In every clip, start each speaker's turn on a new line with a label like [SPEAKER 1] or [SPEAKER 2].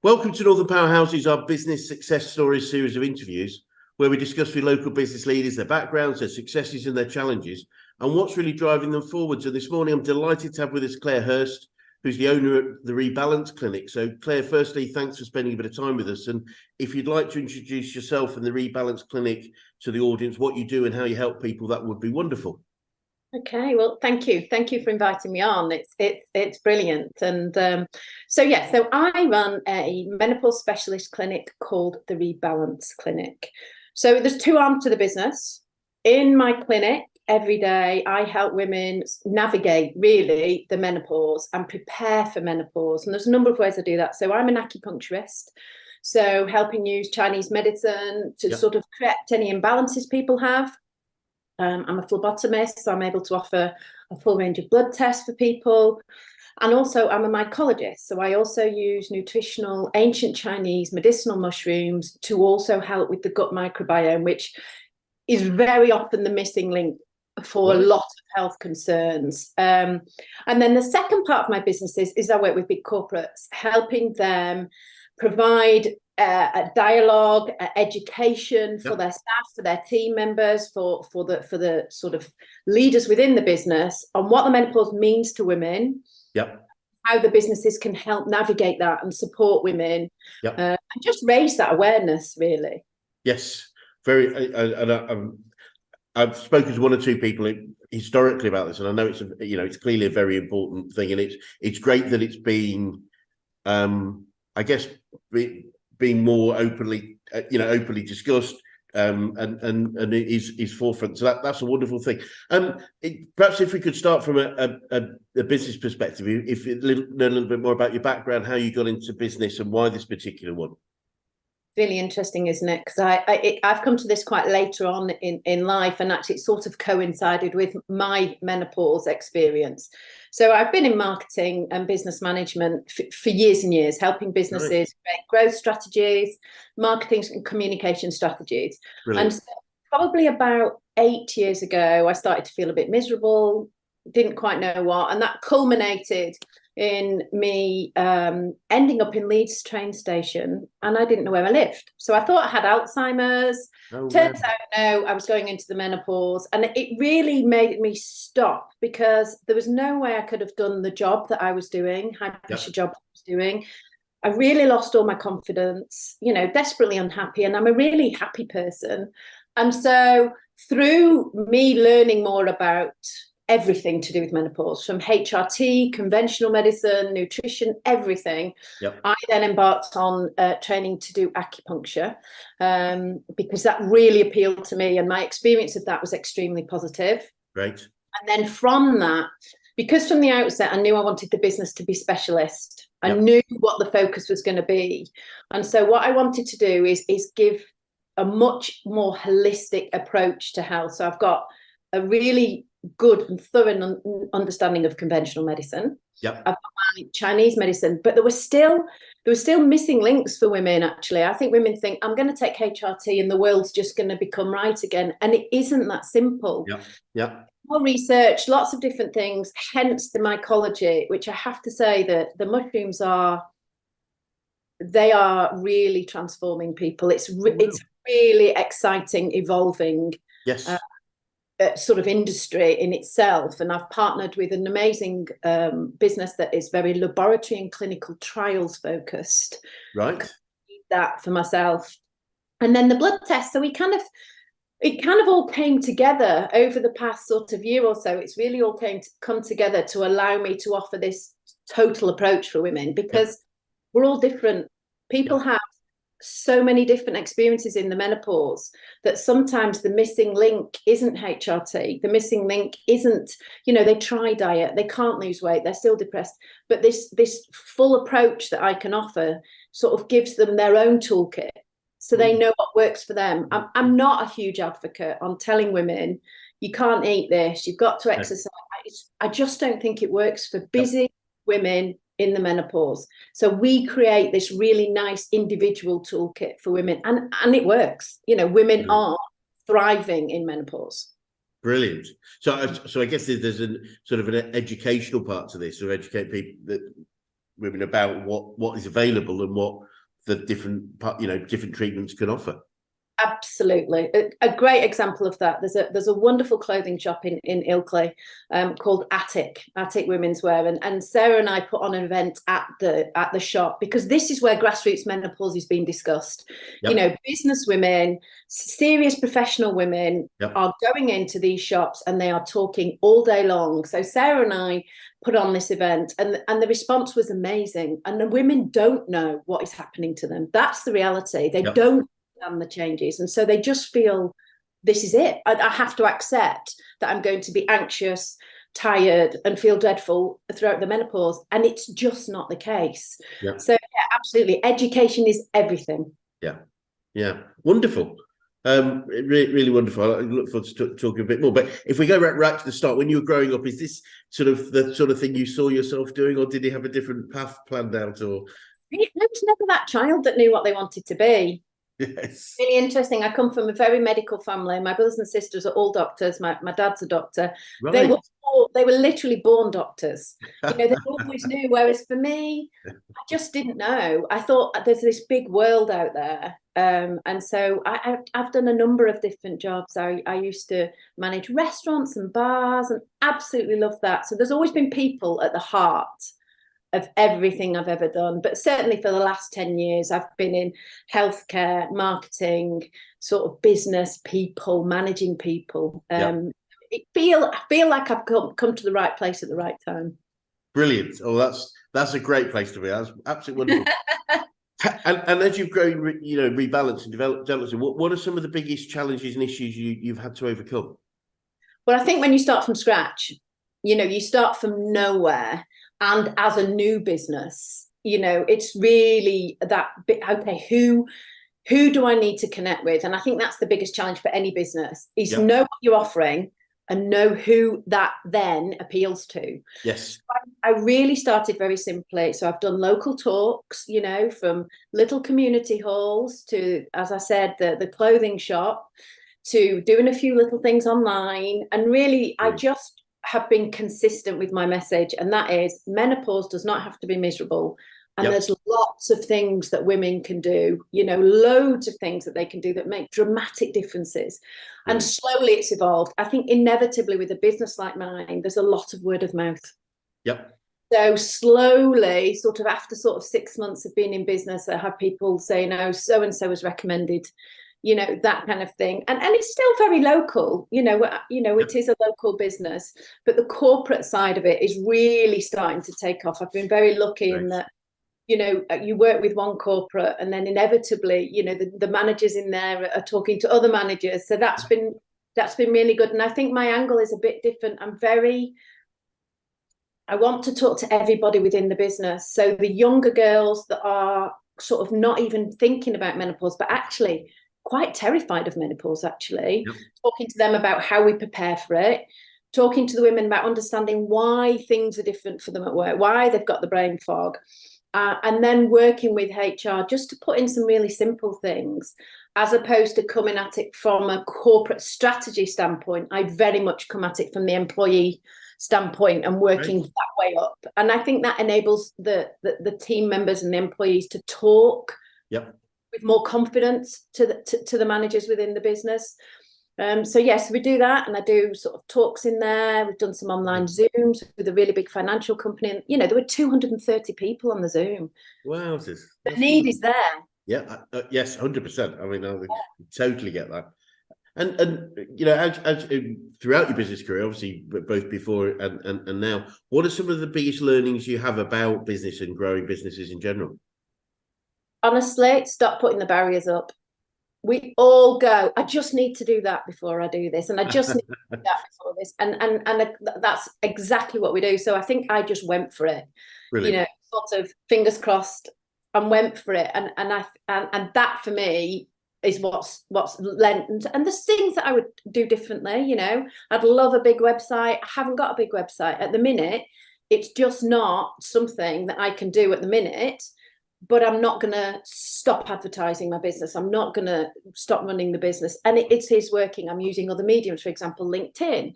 [SPEAKER 1] Welcome to Northern Powerhouses, our business success stories series of interviews, where we discuss with local business leaders their backgrounds, their successes and their challenges, and what's really driving them forward. So this morning, I'm delighted to have with us Claire Hurst, who's the owner of the Rebalance Clinic. So Claire, firstly, thanks for spending a bit of time with us. And if you'd like to introduce yourself and the Rebalance Clinic to the audience, what you do and how you help people, that would be wonderful.
[SPEAKER 2] Okay, well, thank you for inviting me on. It's brilliant. And so I run a menopause specialist clinic called the Rebalance Clinic. So there's two arms to the business. In my clinic every day, I help women navigate really the menopause and prepare for menopause, and there's a number of ways I do that. So I'm an acupuncturist, so helping use Chinese medicine to sort of correct any imbalances people have. I'm a phlebotomist, so I'm able to offer a full range of blood tests for people. And also I'm a mycologist, so I also use nutritional ancient Chinese medicinal mushrooms to also help with the gut microbiome, which is very often the missing link for a lot of health concerns. And then the second part of my business is I work with big corporates, helping them provide a dialogue, education for their staff, for their team members, for the sort of leaders within the business on what the menopause means to women, how the businesses can help navigate that and support women, and just raise that awareness, really.
[SPEAKER 1] Yes, very. I've spoken to one or two people historically about this, and I know it's clearly a very important thing, and it's great that it's been, I guess, being more openly discussed, and it is forefront. So that's a wonderful thing. Perhaps if we could start from a business perspective, if you learn a little bit more about your background, how you got into business, and why this particular one.
[SPEAKER 2] Really interesting, isn't it? Because I've come to this quite later on in life, and actually it sort of coincided with my menopause experience. So I've been in marketing and business management for years and years, helping businesses create growth strategies, marketing and communication strategies. Brilliant. And so probably about 8 years ago, I started to feel a bit miserable, didn't quite know what, and that culminated in me ending up in Leeds train station, and I didn't know where I lived. So I thought I had Alzheimer's. Turns out, no, I was going into the menopause, and it really made me stop, because there was no way I could have done the job that I was doing, high pressure job I was doing. I really lost all my confidence, desperately unhappy, and I'm a really happy person. And so through me learning more about everything to do with menopause, from HRT, conventional medicine, nutrition, everything. I then embarked on training to do acupuncture, because that really appealed to me, and my experience of that was extremely positive. Right. And then from that, because from the outset I knew I wanted the business to be specialist, I knew what the focus was going to be. And so what I wanted to do is give a much more holistic approach to health. So I've got a really good and thorough understanding of conventional medicine. I've got my Chinese medicine, but there were still missing links for women. Actually, I think women think, I'm going to take HRT and the world's just going to become right again, and it isn't that simple. More research, lots of different things, hence the mycology, which I have to say that the mushrooms are really transforming people. It's really exciting, evolving sort of industry in itself. And I've partnered with an amazing business that is very laboratory and clinical trials focused. Right. I need that for myself. And then the blood test. So it kind of all came together over the past sort of year or so. It's really all come together to allow me to offer this total approach for women, because we're all different. People have so many different experiences in the menopause that sometimes the missing link isn't HRT. The missing link isn't, they try diet, they can't lose weight, they're still depressed. But this full approach that I can offer sort of gives them their own toolkit, so they know what works for them. I'm not a huge advocate on telling women, you can't eat this, you've got to exercise. I just don't think it works for busy women in the menopause. So we create this really nice individual toolkit for women, and it works. Women are thriving in menopause.
[SPEAKER 1] Brilliant. So I guess there's a sort of an educational part to this, or educate women about what is available and the different treatments can offer.
[SPEAKER 2] Absolutely. A great example of that. There's a wonderful clothing shop in Ilkley called Attic Women's Wear. And Sarah and I put on an event at the shop, because this is where grassroots menopause is being discussed.
[SPEAKER 1] Yep.
[SPEAKER 2] Business women, serious professional women
[SPEAKER 1] Yep.
[SPEAKER 2] are going into these shops and they are talking all day long. So Sarah and I put on this event, and the response was amazing. And the women don't know what is happening to them. That's the reality. They
[SPEAKER 1] Yep.
[SPEAKER 2] don't understand the changes, and so they just feel this is it. I have to accept that I'm going to be anxious, tired, and feel dreadful throughout the menopause, and it's just not the case.
[SPEAKER 1] Yep.
[SPEAKER 2] So yeah, absolutely, education is everything.
[SPEAKER 1] Yeah, wonderful. Really wonderful. I look forward to talking a bit more. But if we go right to the start, when you were growing up, is this sort of the sort of thing you saw yourself doing, or did you have a different path planned out? Or
[SPEAKER 2] I was never that child that knew what they wanted to be.
[SPEAKER 1] yes,
[SPEAKER 2] Really interesting. I come from a very medical family. My brothers and sisters are all doctors. My dad's a doctor.
[SPEAKER 1] right.
[SPEAKER 2] They were literally born doctors. They always knew. Whereas for me, I just didn't know. I thought there's this big world out there. And so I've done a number of different jobs. I used to manage restaurants and bars, and absolutely love that. So there's always been people at the heart of everything I've ever done. But certainly for the last 10 years, I've been in healthcare, marketing, sort of business, people, managing people. I feel like I've come to the right place at the right time.
[SPEAKER 1] Brilliant. Oh, that's a great place to be. That's absolutely wonderful. And as you've grown, rebalanced and developed, what are some of the biggest challenges and issues you've had to overcome?
[SPEAKER 2] Well, I think when you start from scratch, you start from nowhere. And as a new business, it's really that bit, okay, who do I need to connect with? And I think that's the biggest challenge for any business, is know what you're offering and know who that then appeals to.
[SPEAKER 1] Yes.
[SPEAKER 2] I really started very simply. So I've done local talks, from little community halls to, as I said, the clothing shop, to doing a few little things online. And really, I just have been consistent with my message, and that is menopause does not have to be miserable. And there's lots of things that women can do, loads of things that they can do that make dramatic differences. And slowly it's evolved. I think inevitably with a business like mine, there's a lot of word of mouth. Yep. So slowly, sort of after 6 months of being in business, I have people say, no, so-and-so was recommended, that kind of thing. And it's still very local, it is a local business, but the corporate side of it is really starting to take off. I've been very lucky in that, you work with one corporate and then inevitably, the managers in there are talking to other managers. So that's been really good. And I think my angle is a bit different. I want to talk to everybody within the business. So the younger girls that are sort of not even thinking about menopause, but actually quite terrified of menopause, talking to them about how we prepare for it, talking to the women about understanding why things are different for them at work, why they've got the brain fog, and then working with HR just to put in some really simple things, as opposed to coming at it from a corporate strategy standpoint. I very much come at it from the employee standpoint and working that way up. And I think that enables the team members and the employees to talk with more confidence to the managers within the business. So yes, we do that, and I do sort of talks in there. We've done some online Zooms with a really big financial company, and there were 230 people on the Zoom. Wow, the need is there.
[SPEAKER 1] Yeah, yes, 100%. I mean, I totally get that. And as throughout your business career, obviously both before and now, what are some of the biggest learnings you have about business and growing businesses in general?
[SPEAKER 2] Honestly, stop putting the barriers up. We all go, I just need to do that before I do this, and I just need to do that before this, and that's exactly what we do. So I think I just went for it. Brilliant. Sort of fingers crossed, and went for it, and that for me is what's lent. And there's things that I would do differently. I'd love a big website. I haven't got a big website at the minute. It's just not something that I can do at the minute. But I'm not going to stop advertising my business. I'm not going to stop running the business. And it is working. I'm using other mediums, for example, LinkedIn.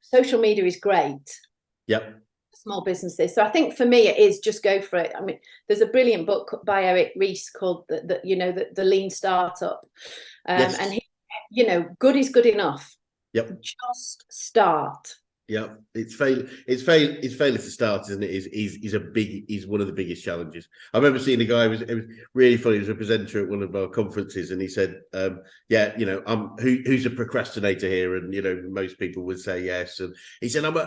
[SPEAKER 2] Social media is great. small businesses. So I think for me, it is just go for it. I mean, there's a brilliant book by Eric Ries called the Lean Startup.
[SPEAKER 1] Yes.
[SPEAKER 2] And he, good is good enough.
[SPEAKER 1] Yep.
[SPEAKER 2] Just start.
[SPEAKER 1] Yeah, it's failure to start, isn't it? Is one of the biggest challenges. I remember seeing a guy, it was really funny. He was a presenter at one of our conferences, and he said, who's a procrastinator here? And most people would say yes. And he said, I'm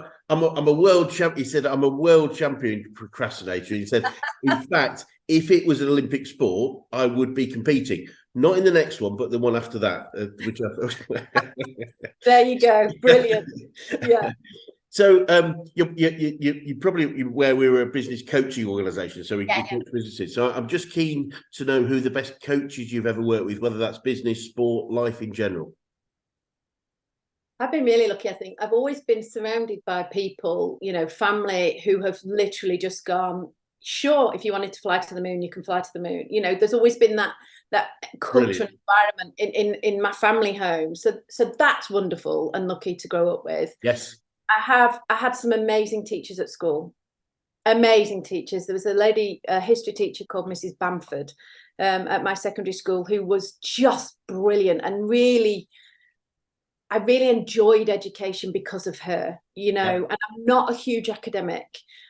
[SPEAKER 1] a world champ. He said, I'm a world champion procrastinator. He said, in fact, if it was an Olympic sport, I would be competing. Not in the next one, but the one after that, which I thought.
[SPEAKER 2] There you go, brilliant. Yeah.
[SPEAKER 1] So you probably where we were a business coaching organisation, so we coach businesses. So I'm just keen to know who the best coaches you've ever worked with, whether that's business, sport, life in general.
[SPEAKER 2] I've been really lucky. I think I've always been surrounded by people, family who have literally just gone, sure, if you wanted to fly to the moon, you can fly to the moon. There's always been that cultural environment in my family home. So that's wonderful and lucky to grow up with.
[SPEAKER 1] Yes.
[SPEAKER 2] I had some amazing teachers at school. Amazing teachers. There was a history teacher called Mrs. Bamford at my secondary school who was just brilliant, and I really enjoyed education because of her, and I'm not a huge academic,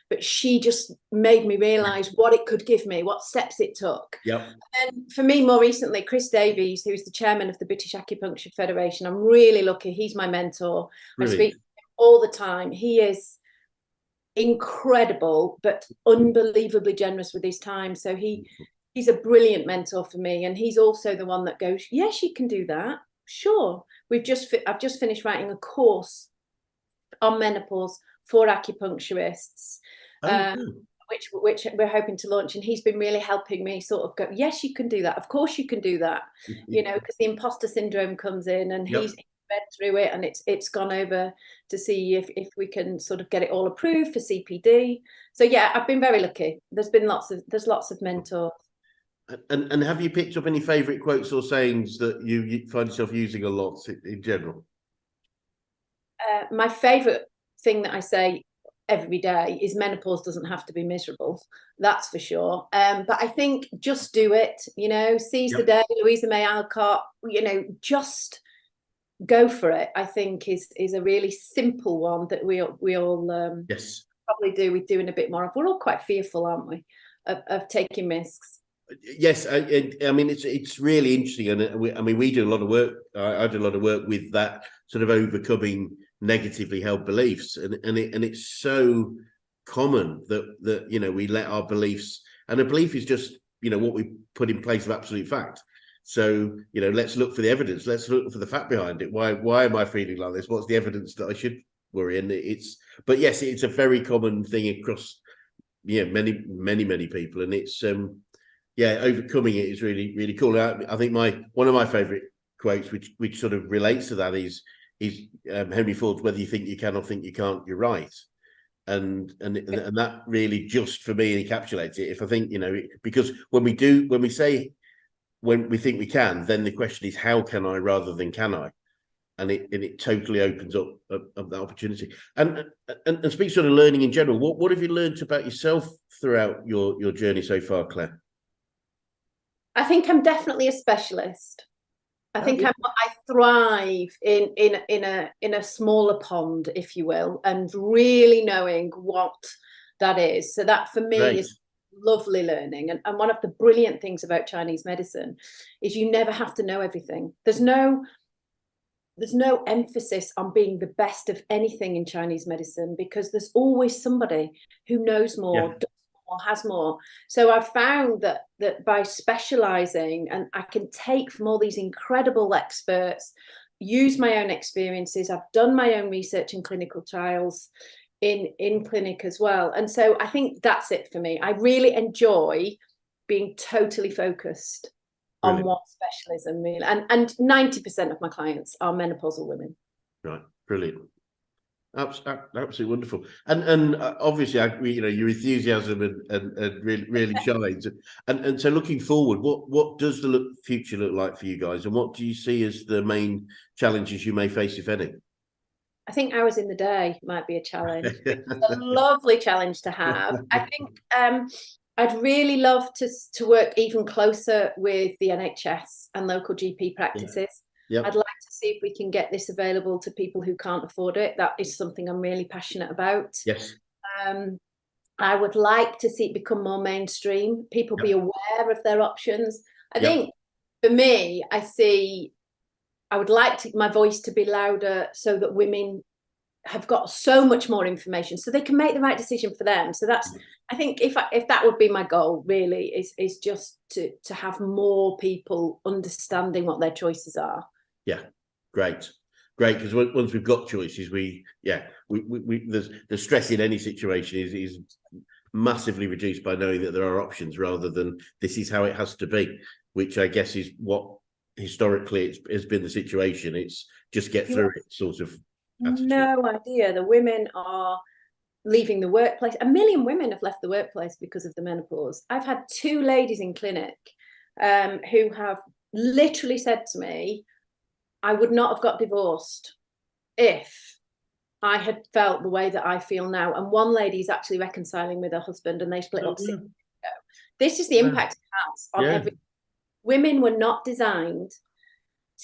[SPEAKER 2] but she just made me realise what it could give me, what steps it took.
[SPEAKER 1] Yep.
[SPEAKER 2] And for me, more recently, Chris Davies, who's the chairman of the British Acupuncture Federation, I'm really lucky. He's my mentor.
[SPEAKER 1] Brilliant.
[SPEAKER 2] I speak to him all the time. He is incredible, but unbelievably generous with his time. So he's a brilliant mentor for me. And he's also the one that goes, yes, you can do that. Sure. I've just finished writing a course on menopause for acupuncturists, which we're hoping to launch, and he's been really helping me sort of go, yes, you can do that, of course you can do that, because the imposter syndrome comes in, and he's read through it, and it's gone over to see if we can sort of get it all approved for CPD. So yeah, I've been very lucky. There's lots of mentors.
[SPEAKER 1] And have you picked up any favourite quotes or sayings that you find yourself using a lot in general?
[SPEAKER 2] My favourite thing that I say every day is menopause doesn't have to be miserable. That's for sure. But I think just do it. Seize the day. Louisa May Alcott. Just go for it. I think is a really simple one that we all probably do. We're doing a bit more of. We're all quite fearful, aren't we, of taking risks.
[SPEAKER 1] Yes, I mean it's really interesting, and we do a lot of work. I do a lot of work with that sort of overcoming negatively held beliefs, and it's so common that we let our beliefs, and a belief is just what we put in place of absolute fact. So let's look for the evidence. Let's look for the fact behind it. Why am I feeling like this? What's the evidence that I should worry? And but yes, it's a very common thing across many people, and it's overcoming it is really, really cool. I think one of my favourite quotes, which sort of relates to that, is Henry Ford's "Whether you think you can or think you can't, you're right," and that really just for me encapsulates it. If I think because when we think we can, then the question is how can I rather than can I, and it totally opens up that opportunity. And speak sort of learning in general. What have you learned about yourself throughout your journey so far, Claire?
[SPEAKER 2] I think I'm definitely a specialist. I think I thrive in a smaller pond, if you will, and really knowing what that is. So that for me is lovely learning. And one of the brilliant things about Chinese medicine is you never have to know everything. There's no emphasis on being the best of anything in Chinese medicine, because there's always somebody who knows more, does more, has more. So I've found that by specialising, and I can take from all these incredible experts, use my own experiences. I've done my own research and clinical trials in clinic as well. And so I think that's it for me. I really enjoy being totally focused on one specialism, really. And 90% of my clients are menopausal women. Right,
[SPEAKER 1] brilliant. Absolutely wonderful. And obviously, your enthusiasm and really shines. And so, looking forward, what does the future look like for you guys, and what do you see as the main challenges you may face, if any?
[SPEAKER 2] I think hours in the day might be a challenge. It's a lovely challenge to have. I think I'd really love to work even closer with the NHS and local GP practices.
[SPEAKER 1] Yeah.
[SPEAKER 2] I'd like to see if we can get this available to people who can't afford it. That is something I'm really passionate about.
[SPEAKER 1] Yes.
[SPEAKER 2] I would like to see it become more mainstream, people be aware of their options. I think for me, I would like my voice to be louder so that women have got so much more information so they can make the right decision for them. So that's, I think if that would be my goal really, is just to have more people understanding what their choices are. Yeah.
[SPEAKER 1] Great. Because once we've got choices, the stress in any situation is massively reduced by knowing that there are options rather than this is how it has to be, which I guess is what historically has been the situation. It's just get through it sort of attitude.
[SPEAKER 2] No idea. The women are leaving the workplace. 1 million women have left the workplace because of the menopause. I've had 2 ladies in clinic who have literally said to me, I would not have got divorced if I had felt the way that I feel now. And one lady is actually reconciling with her husband and they split up 6 years ago. This is the impact it has on every. Women were not designed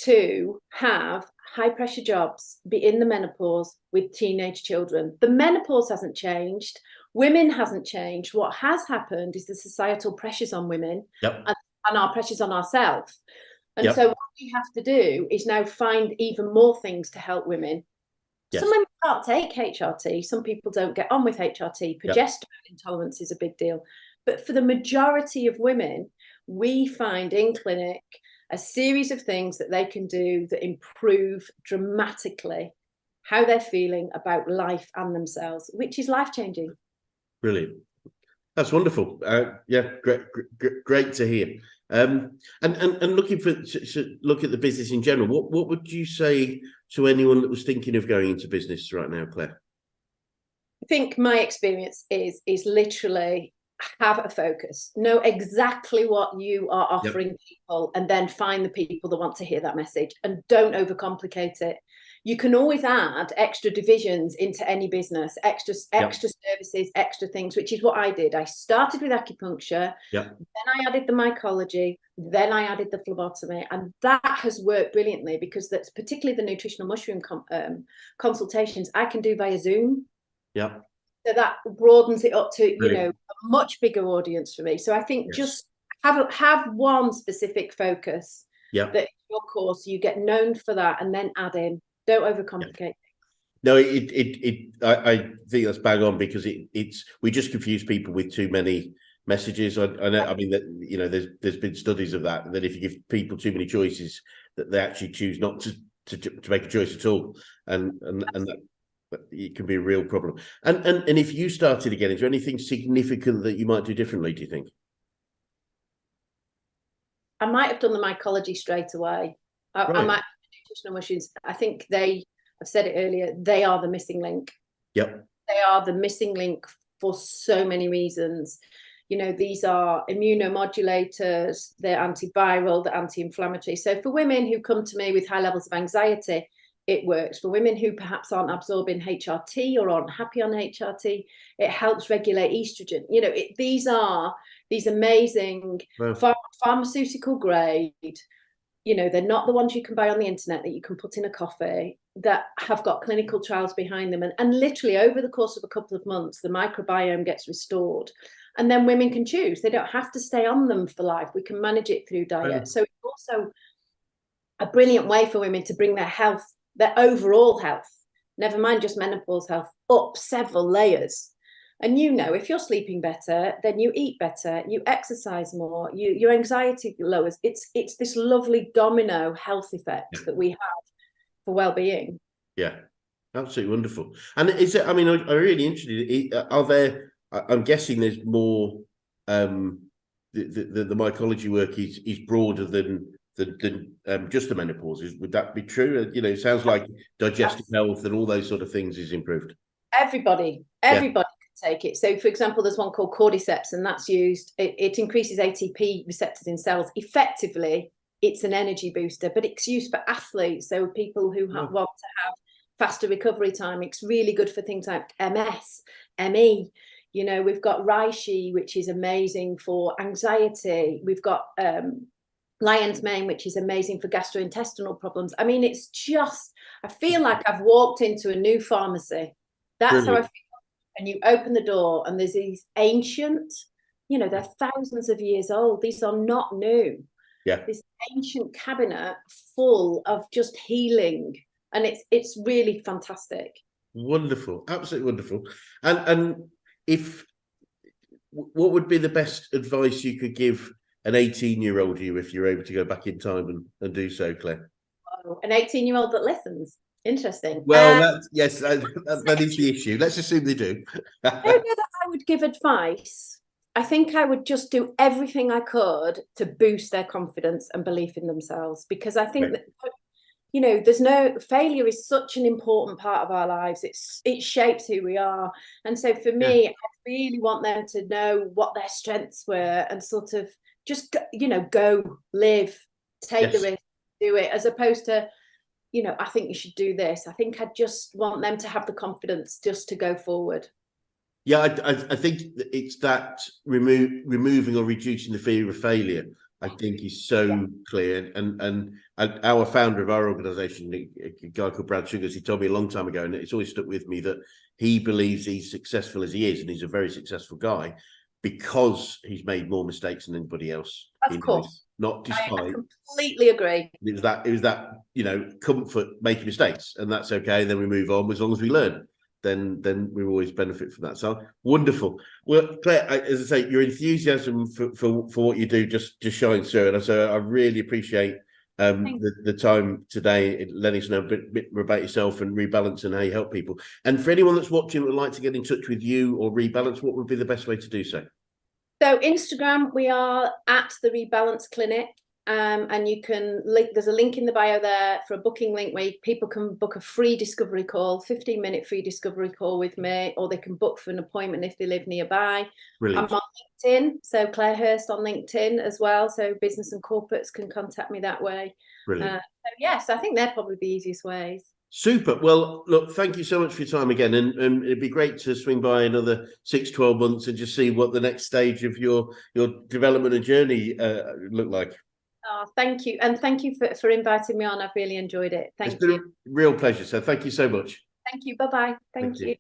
[SPEAKER 2] to have high pressure jobs, be in the menopause with teenage children. The menopause hasn't changed. Women hasn't changed. What has happened is the societal pressures on women and our pressures on ourselves. And so what we have to do is now find even more things to help women. Some women can't take HRT. Some people don't get on with HRT. Progesterone intolerance is a big deal. But for the majority of women, we find in clinic a series of things that they can do that improve dramatically how they're feeling about life and themselves, which is life-changing.
[SPEAKER 1] Brilliant. That's wonderful. Great to hear. And looking look at the business in general, what would you say to anyone that was thinking of going into business right now, Claire?
[SPEAKER 2] I think my experience is literally have a focus, know exactly what you are offering people, and then find the people that want to hear that message, and don't overcomplicate it. You can always add extra divisions into any business, extra services, extra things, which is what I did. I started with acupuncture, then I added the mycology, then I added the phlebotomy, and that has worked brilliantly because that's particularly the nutritional mushroom consultations I can do via Zoom. So that broadens it up to, a much bigger audience for me. So I think just have one specific focus that in your course you get known for that, and then add in. Don't overcomplicate.
[SPEAKER 1] No, I think that's bang on because we just confuse people with too many messages. I know. I mean that there's been studies of that if you give people too many choices, that they actually choose not to make a choice at all, and that. It can be a real problem. And if you started again, is there anything significant that you might do differently, do you think?
[SPEAKER 2] I might have done the mycology straight away. I might have nutritional mushrooms. I think I've said it earlier, they are the missing link. They are the missing link for so many reasons. These are immunomodulators, they're antiviral, they're anti-inflammatory. So for women who come to me with high levels of anxiety, it works. For women who perhaps aren't absorbing HRT or aren't happy on HRT, it helps regulate estrogen. These are these amazing pharmaceutical grade, they're not the ones you can buy on the internet that you can put in a coffee, that have got clinical trials behind them. And literally over the course of a couple of months, the microbiome gets restored. And then women can choose. They don't have to stay on them for life. We can manage it through diet. So it's also a brilliant way for women to bring their overall health, never mind just menopause health, up several layers. And if you're sleeping better, then you eat better, you exercise more, your anxiety lowers. It's this lovely domino health effect that we have for well-being. Yeah,
[SPEAKER 1] absolutely wonderful. And is it? I mean, I'm really interested. Are there? I'm guessing there's more. The mycology work is broader than just the menopause. Would that be true? It sounds like digestive health and all those sort of things is improved.
[SPEAKER 2] Everybody can take it. So for example, there's one called cordyceps, and that's used, it increases ATP receptors in cells. Effectively, it's an energy booster, but it's used for athletes. So people who want to have faster recovery time. It's really good for things like MS, ME. You know, we've got reishi, which is amazing for anxiety. We've got lion's mane, which is amazing for gastrointestinal problems. I mean, it's just, I feel like I've walked into a new pharmacy. That's how I feel. And you open the door and there's these ancient, you know, they're thousands of years old. These are not new.
[SPEAKER 1] Yeah.
[SPEAKER 2] This ancient cabinet full of just healing. And it's really fantastic.
[SPEAKER 1] Wonderful. Absolutely wonderful. And what would be the best advice you could give an 18-year-old you if you're able to go back in time and do so, Claire?
[SPEAKER 2] Oh, an 18-year-old that listens. Interesting.
[SPEAKER 1] Well, that is the issue. Let's assume they do.
[SPEAKER 2] I don't know that I would give advice. I think I would just do everything I could to boost their confidence and belief in themselves, because I think that, you know, failure is such an important part of our lives. It shapes who we are. And so for me, I really want them to know what their strengths were and sort of just, you know, go live, take the risk, do it, as opposed to, you know, I think you should do this. I think I just want them to have the confidence just to go forward.
[SPEAKER 1] Yeah, I think it's that removing or reducing the fear of failure, I think, is so clear. And our founder of our organisation, a guy called Brad Sugars, he told me a long time ago, and it's always stuck with me, that he believes he's successful as he is, and he's a very successful guy because he's made more mistakes than anybody else.
[SPEAKER 2] Of course.
[SPEAKER 1] Not despite.
[SPEAKER 2] I completely agree.
[SPEAKER 1] It was that, you know, comfort making mistakes, and that's okay. Then we move on as long as we learn. Then we always benefit from that. So wonderful. Well, Claire, as I say, your enthusiasm for what you do just shines through, and so I really appreciate the time today, letting us know a bit more about yourself and Rebalance and how you help people. And for anyone that's watching that would like to get in touch with you or Rebalance, what would be the best way to do so?
[SPEAKER 2] So Instagram, we are at the Rebalance Clinic. And you can there's a link in the bio there for a booking link where people can book a free discovery call, 15-minute free discovery call with me, or they can book for an appointment if they live nearby.
[SPEAKER 1] Brilliant.
[SPEAKER 2] I'm on LinkedIn, so Claire Hurst on LinkedIn as well, so business and corporates can contact me that way.
[SPEAKER 1] Brilliant.
[SPEAKER 2] So yes, I think they're probably the easiest ways.
[SPEAKER 1] Super. Well, look, thank you so much for your time again. And it'd be great to swing by another 6-12 months and just see what the next stage of your development and journey look like.
[SPEAKER 2] Oh, thank you. And thank you for inviting me on. I've really enjoyed it. Thank you.
[SPEAKER 1] It's been a real pleasure. So thank you so much.
[SPEAKER 2] Thank you. Bye-bye. Thank you.